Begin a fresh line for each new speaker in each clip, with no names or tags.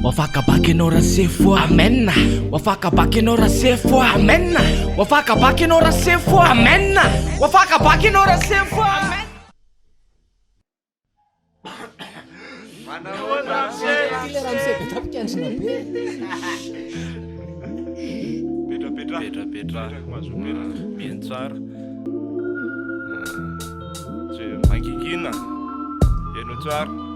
wafakabaki enao rasefo amen wafakabaki enao rasefo amen wafakabaki enao rasefo amen wafakabaki enao rasefo amen.
Petra bien tsara je mangingina eno tsara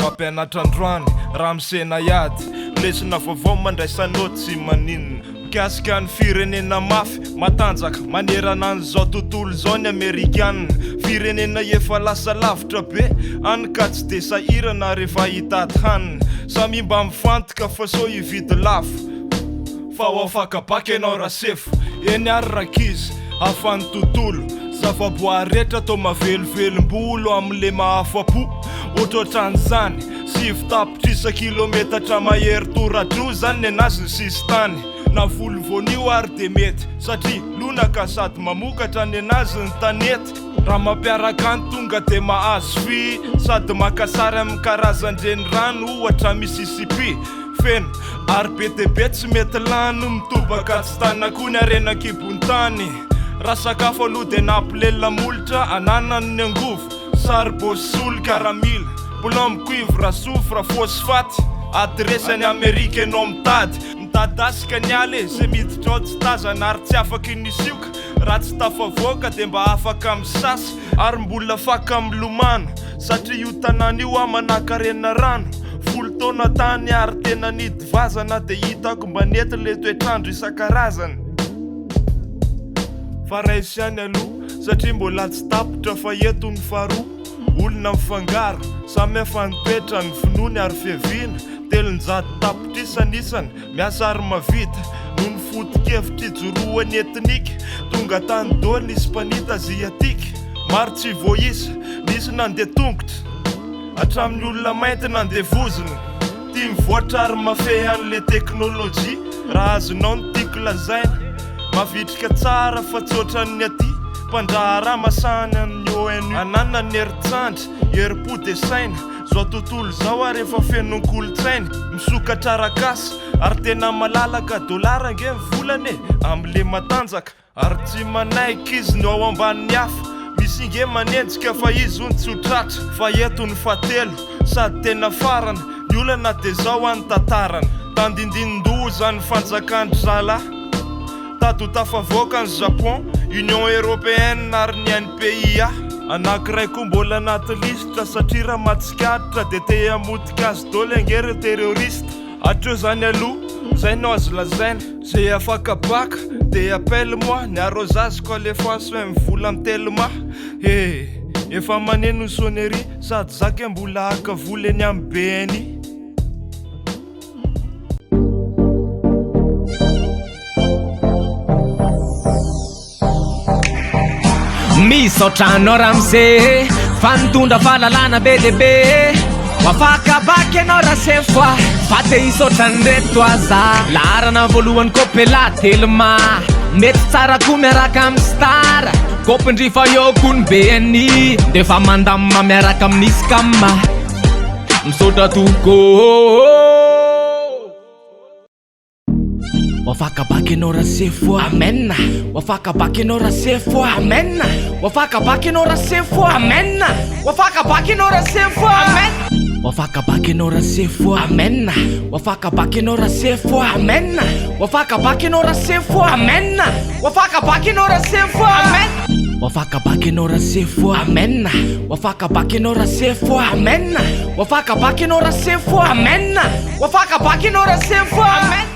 mpampianatra androany raha misena iady lesina vaovao mandraisanao tsy maninona mikasika ny firenena mafy matanjaka manerana an'izao tontolo zao ny amerikanina firenena efa lasa lavitra be any ka tsy de sahirana rehefa hitady hanina samy mba mifantoka fa so hividy lafo fa wafakabaki enao rasefo eny ary rakizy afany tontolo zavaboary rehetra to mavelovelombolo am'le mahafapo ohatran'izany 7 tapitrisa kilometatra mahery toradro zany ny anazy ny sisy tany na volo vonio ary de mety satria lonaka sady mamokatra ny anazy ny tanety raha mampiaraka any tonga de mahazo fi sady makasary amin'ny karazan-dreny rano ohatra Mississippi feno ary be de be tsy mety lano mitobaka tsy tanako ny arenan-kibon-tany raha sakafo aloha de nampilelona molotra ananany ny angovo sary bosolo karamila plomb cuivre soufre phosphate adresany Amerika enao mitady asika ny ale zay miditra ao tsy tazana ary tsy afaka nisioka raha tsy tafavoaka de mba afaka misasa ary mbola afaka milomano satria io tanàna io amanakarena rano folo taona tany ary tena nidy vazana de hitako mba nety le toetrandro isan-karazany fa raisy ihany aloha satria mbola tsy tapitra fa eto ny faharoa olona mifangaro samy efa nitoetra ny finoany ary fiaviana telonjato tapitra isan'isany miasa ary mavita no ny foto-kevitra ijoroany etnika tonga tany dôly nisy mpanita aziatika maro tsy voisa nisy nandeha tongotra hatramin'ny olona mainty nandeha vozona tia mivoatra ary mafehy an'le teknôlôjia raha azonao ny tiako lazaina mavitrika tsara fa tsy ohatran'ny aty mpandraharaha masahany amin'ny ONU anana ny heritsantra herim-po de saina zao tontolo zao ary efa fenonkolotsaina misokatra rakasa ary tena malalaka dolara nge mivolana am'le matanjaka ary tsy manaiky izy no ao ambanin'ny hafa misy nge manenjika fa izy ony tsy hotratra fa eto ny fatelo sady tena farana ny olana de zao any tantarana tandindindoho zany fanjakandry zalahy tato tafavoaka ny Japon Union Européenne ary ny any PIA anankiray koa mbola anaty lisitra satria raha matsikaditra de te hamotika azy dôly angera terroriste atreo zany aloha zay no azo lazaina zay afakabaka de appelle-moi ny arrosage coléfance mivola am'telma efa maneno sonnerie sady zaka mbola haka vola eny amin'ny BNI.
misaotrano ramse fanitondra fahalalana be de be wafakabaki enao rasefo fa te hisaotrany reto aza laharana voalohany kopela telma mety tsara koa miaraka amin'ny star kopindrifa eo koa ny BNI defa mandamma miaraka amin'isy kamma misaotra toko wafakabaki enao rasefo amen wafakabaki enao rasefo amen wafakabaki enao rasefo amen wafakabaki enao rasefo amen wafakabaki enao rasefo amen wafakabaki enao rasefo amen wafakabaki enao rasefo amen wafakabaki enao rasefo amen wafakabaki enao rasefo amen wafakabaki enao rasefo amen wafakabaki enao rasefo amen wafakabaki enao rasefo amen